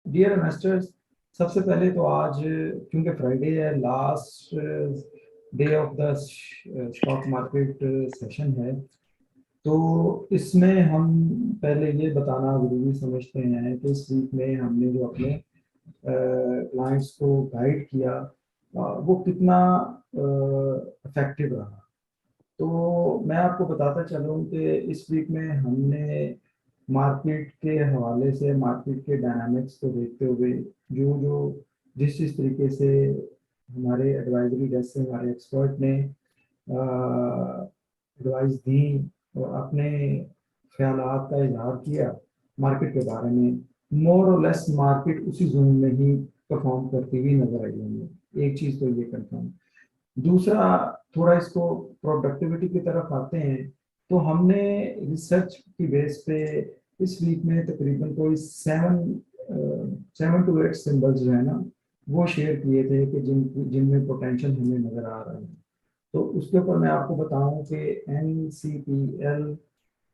Dear investors, सबसे पहले तो आज क्योंकि फ्राइडे है, last day of the stock market session है, तो इसमें हम पहले ये बताना जरूरी समझते हैं कि इस वीक में हमने जो अपने क्लाइंट्स को गाइड किया वो कितना इफेक्टिव रहा। तो मैं आपको बताता चलूँ कि इस वीक में हमने मार्केट के हवाले से, मार्केट के डायनामिक्स को देखते हुए, जो जो जिस तरीके से हमारे एडवाइजरी डेस्क से हमारे एक्सपर्ट ने एडवाइस दी और अपने ख्यालात का इजहार किया मार्केट के बारे में, मोर और लेस मार्केट उसी जोन में ही परफॉर्म करती हुई नजर आई हमें। एक चीज़ तो ये कंफर्म। दूसरा, थोड़ा इसको प्रोडक्टिविटी की तरफ आते हैं, तो हमने रिसर्च की बेस पे इस वीक में तकरीबन कोई 7 to 8 सिंबल्स जो है ना, वो शेयर किए थे कि जिनमें पोटेंशियल हमें नजर आ रहा है। तो उसके ऊपर मैं आपको बताऊं कि NCPL,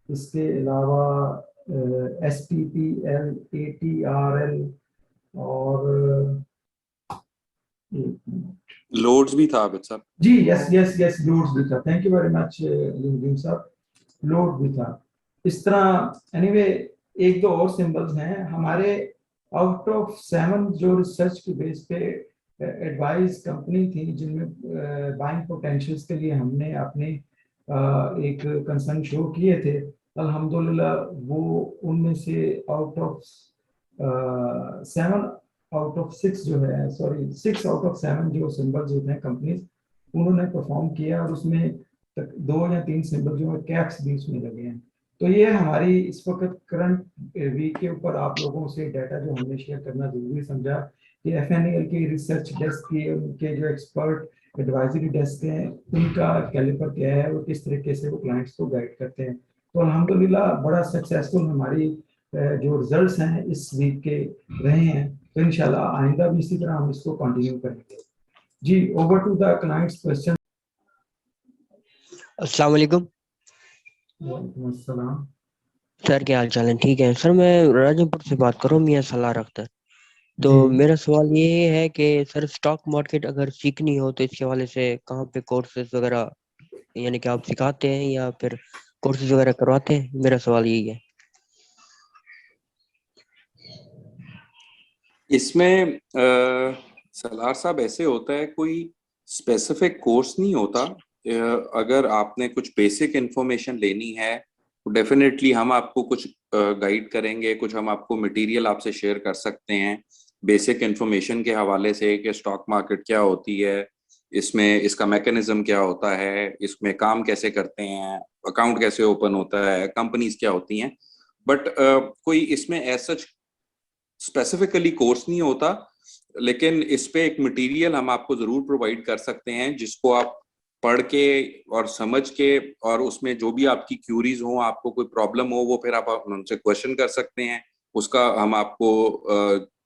इसके अलावा STPL, ATRL और लोड्स भी था आबिद साहब जी। यस यस यस, लोड्स भी था। थैंक यू वेरी मच लिंगदीन साहब, लोड भी था। इस तरह एनीवे एक दो और सिंबल्स हैं हमारे। आउट ऑफ 7 जो रिसर्च की बेस पे एडवाइस कंपनी थी जिनमें बाइंग पोटेंशियल्स के लिए हमने अपने एक कंसर्न शो किए थे, अल्हम्दुलिल्लाह वो उनमें से आउट ऑफ 7 आउट ऑफ 6 जो है, सॉरी 6 आउट ऑफ 7 जो सिंबल जो थे कंपनीज, उन्होंने परफॉर्म किया और उसमें 2 या 3 सिंबल जो है कैप्स भी उसमें लगे हैं। तो ये हमारी इस वक्त करंट वीक के ऊपर आप लोगों से डाटा जो हमने शेयर करना जरूरी समझा कि FNAL के रिसर्च डेस्क के, उनके जो एक्सपर्ट एडवाइजरी डेस्क हैं, उनका कैलिपर क्या है और किस तरीके से वो क्लाइंट्स को गाइड करते हैं। तो अल्हम्दुलिल्लाह बड़ा सक्सेसफुल हमारी जो रिजल्ट्स हैं इस वीक के रहे हैं। तो इंशाल्लाह आइंदा भी इसी तरह हम इसको कंटिन्यू करेंगे। जी, over to the clients question. अस्सलाम वालेकुम वालेकुम अस्सलाम। सर, क्या हाल चाल है? ठीक है सर, मैं राजमपुर से बात कर रहा हूँ, मियां सलार अख्तर। तो जी मेरा सवाल ये है कि सर, स्टॉक मार्केट अगर सीखनी हो तो इसके हवाले से कहाँ पे कोर्सेज वगैरह, यानी कि आप सिखाते हैं या फिर कोर्सेज वगैरह करवाते हैं? मेरा सवाल यही है। इसमें सलार साहब ऐसे होता है, कोई स्पेसिफिक कोर्स नहीं होता। अगर आपने कुछ बेसिक इंफॉर्मेशन लेनी है तो डेफिनेटली हम आपको कुछ गाइड करेंगे, कुछ हम आपको मटेरियल आपसे शेयर कर सकते हैं बेसिक इंफॉर्मेशन के हवाले से कि स्टॉक मार्केट क्या होती है, इसमें इसका मैकेनिज्म क्या होता है, इसमें काम कैसे करते हैं, अकाउंट कैसे ओपन होता है, कंपनीज क्या होती हैं। बट कोई इसमें ऐसा स्पेसिफिकली कोर्स नहीं होता, लेकिन इस पे एक मटेरियल हम आपको जरूर प्रोवाइड कर सकते हैं जिसको आप पढ़ के और समझ के, और उसमें जो भी आपकी क्यूरीज हो, आपको कोई प्रॉब्लम हो, वो फिर आप हमसे क्वेश्चन कर सकते हैं। उसका हम आपको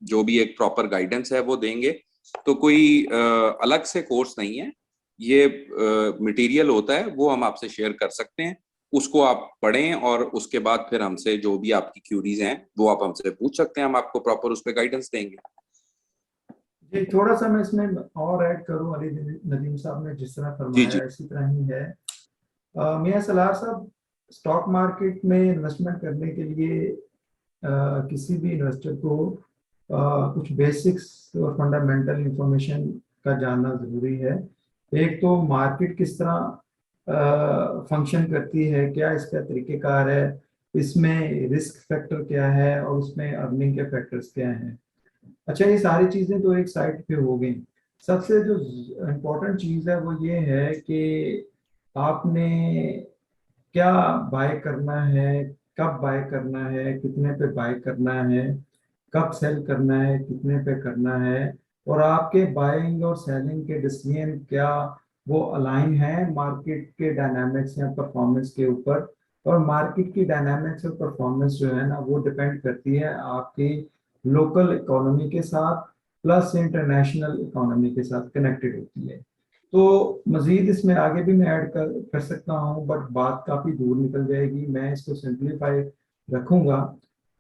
जो भी एक प्रॉपर गाइडेंस है वो देंगे। तो कोई अलग से कोर्स नहीं है, ये मटेरियल होता है, वो हम आपसे शेयर कर सकते हैं। उसको आप पढ़ें और उसके बाद फिर हमसे जो भी आपकी क्यूरीज हैं वो आप हमसे पूछ सकते हैं, हम आपको प्रॉपर उस पर गाइडेंस देंगे। जी, थोड़ा सा मैं इसमें और ऐड करूं, अली नदीम साहब ने जिस तरह जी फरमाया जी इसी तरह ही है। मियां सलार साहब, स्टॉक मार्केट में इन्वेस्टमेंट करने के लिए किसी भी इन्वेस्टर को कुछ बेसिक्स और फंडामेंटल इंफॉर्मेशन का जानना जरूरी है। एक तो मार्केट किस तरह फंक्शन करती है, क्या इसका तरीकेकार है, इसमें रिस्क फैक्टर क्या है और उसमें अर्निंग के फैक्टर्स क्या हैं। अच्छा, ये सारी चीजें तो एक साइड पे हो गई। सबसे जो इम्पोर्टेंट चीज है वो ये है कि आपने क्या बाय करना है, कब बाय करना है, कितने पे बाय करना है, कब सेल करना है, कितने पे करना है, और आपके बाइंग और सेलिंग के डिसीजन क्या वो अलाइन है मार्केट के डायनामिक्स या परफॉर्मेंस के ऊपर। और मार्केट की डायनामिक्स और परफॉर्मेंस जो है ना, वो डिपेंड करती है आपकी लोकल इकोनॉमी के साथ प्लस इंटरनेशनल इकोनॉमी के साथ कनेक्टेड होती है। तो मजीद इसमें आगे भी मैं ऐड कर सकता हूँ, बट बात काफ़ी दूर निकल जाएगी, मैं इसको सिंप्लीफाई रखूंगा।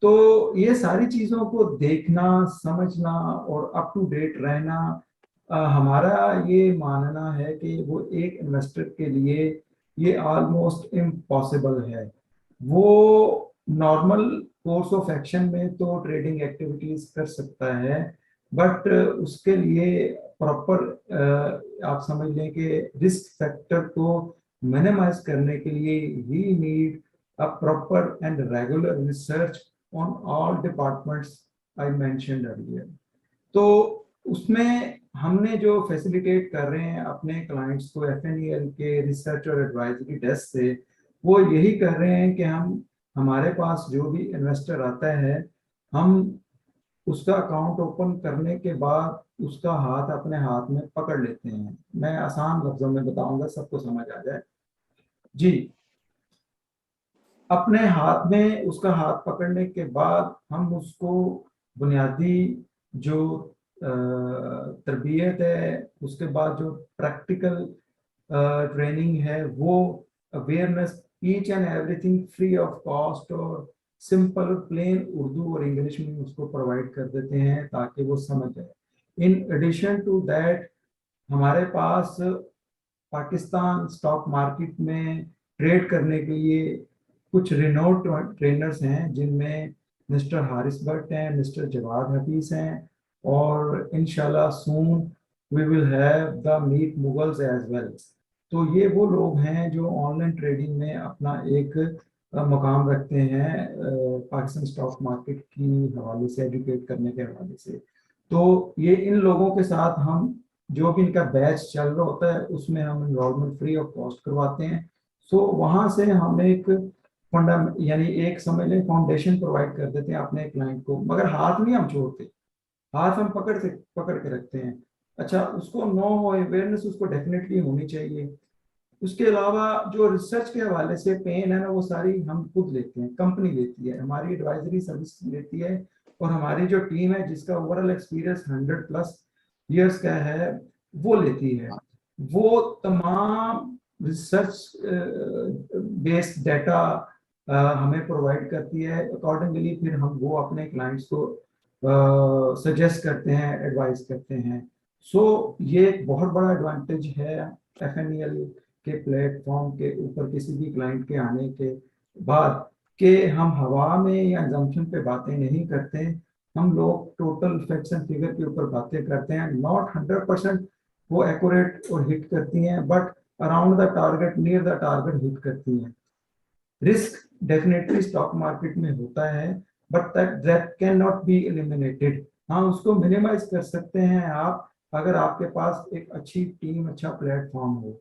तो ये सारी चीजों को देखना, समझना और अप टू डेट रहना, हमारा ये मानना है कि वो एक इन्वेस्टर के लिए ये ऑलमोस्ट इम्पॉसिबल है। वो नॉर्मल कोर्स ऑफ एक्शन में तो ट्रेडिंग एक्टिविटीज कर सकता है, बट उसके लिए प्रॉपर आप समझ लें कि रिस्क फैक्टर को मिनिमाइज करने के लिए ही need a proper and regular research on all departments I mentioned earlier. तो उसमें हमने जो फैसिलिटेट कर रहे हैं अपने क्लाइंट्स को एफएनईएल के रिसर्च और एडवाइजरी डेस्क से, वो यही कर रहे हैं कि हम हमारे पास जो भी इन्वेस्टर आता है, हम उसका अकाउंट ओपन करने के बाद उसका हाथ अपने हाथ में पकड़ लेते हैं। मैं आसान लफ्जों में बताऊंगा, सबको समझ आ जाए। जी, अपने हाथ में उसका हाथ पकड़ने के बाद हम उसको बुनियादी जो तरबियत है, उसके बाद जो प्रैक्टिकल ट्रेनिंग है, वो awareness, each and everything free of cost और सिंपल प्लेन उर्दू और इंग्लिश में उसको प्रोवाइड कर देते हैं ताकि वो समझ जाए। इन एडिशन टू दैट, हमारे पास पाकिस्तान स्टॉक मार्केट में ट्रेड करने के लिए कुछ रिनोड ट्रेनर्स हैं, जिनमें मिस्टर हारिस भट्ट हैं, मिस्टर जवाद हफीज हैं, और इंशाल्लाह soon we will have the meet moguls as well. तो ये वो लोग हैं जो ऑनलाइन ट्रेडिंग में अपना एक मकाम रखते हैं पाकिस्तान स्टॉक मार्केट की हवाले से, एजुकेट करने के हवाले से। तो ये इन लोगों के साथ हम जो भी इनका बैच चल रहा होता है उसमें हम इनरोलमेंट फ्री ऑफ कॉस्ट करवाते हैं। सो वहां से हम एक फंडा यानी एक समझ लें फाउंडेशन प्रोवाइड कर देते हैं अपने क्लाइंट को, मगर हाथ नहीं हम छोड़ते, हाथ हम पकड़ के रखते हैं। अच्छा, उसको नो हो अवेयरनेस उसको डेफिनेटली होनी चाहिए। उसके अलावा जो रिसर्च के हवाले से पेन है ना, वो सारी हम खुद लेते हैं, कंपनी लेती है, हमारी एडवाइजरी सर्विस लेती है, और हमारी जो टीम है जिसका ओवरऑल एक्सपीरियंस 100+ ईयर्स का है, वो लेती है। वो तमाम रिसर्च बेस्ड डाटा हमें प्रोवाइड करती है। अकॉर्डिंगली फिर हम वो अपने क्लाइंट्स को सजेस्ट करते हैं, एडवाइस करते हैं। सो ये एक बहुत बड़ा एडवांटेज है एफएनईएल के प्लेटफॉर्म के ऊपर किसी भी क्लाइंट के आने के बाद, कि हम हवा में या जंक्शन पे बातें नहीं करते। हम लोग टोटल फैक्ट्स एंड फिगर के ऊपर बातें करते हैं। नॉट 100% वो एक्यूरेट और हिट करती हैं, but around the target, near the target hit करती हैं। रिस्क डेफिनेटली स्टॉक मार्केट में होता है, but that can not be eliminated. हाँ, उसको मिनिमाइज कर सकते हैं आप अगर आपके पास एक अच्छी टीम, अच्छा प्लेटफॉर्म हो।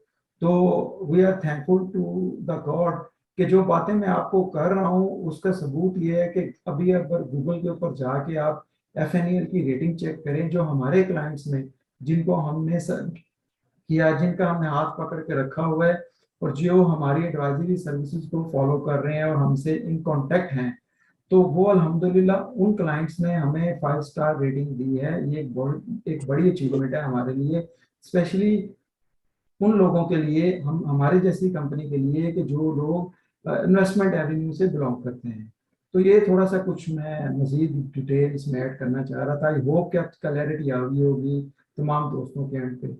तो we are thankful to the God कि जो बातें मैं आपको कर रहा हूँ उसका सबूत ये है कि अभी अगर गूगल के ऊपर जाके आप एफएनईएल की रेटिंग चेक करें, जो हमारे क्लाइंट्स में जिनको हमने किया, जिनका हमने हाथ पकड़ के रखा हुआ है और जो हमारी एडवाइजरी सर्विसेज को फॉलो कर रहे हैं और हमसे इन कांटेक्ट हैं, तो वो अल्हम्दुलिल्लाह उन क्लाइंट्स ने हमें 5 स्टार रेटिंग दी है। ये एक बड़ी अचीवमेंट है हमारे लिए, स्पेशली उन लोगों के लिए, हम हमारे जैसी कंपनी के लिए कि जो लोग इन्वेस्टमेंट एवेन्यू से बिलोंग करते हैं। तो ये थोड़ा सा कुछ मैं मजीद डिटेल इसमें ऐड करना चाह रहा था। आई होप कि अब क्लैरिटी आ गई होगी तमाम दोस्तों के एंड पे।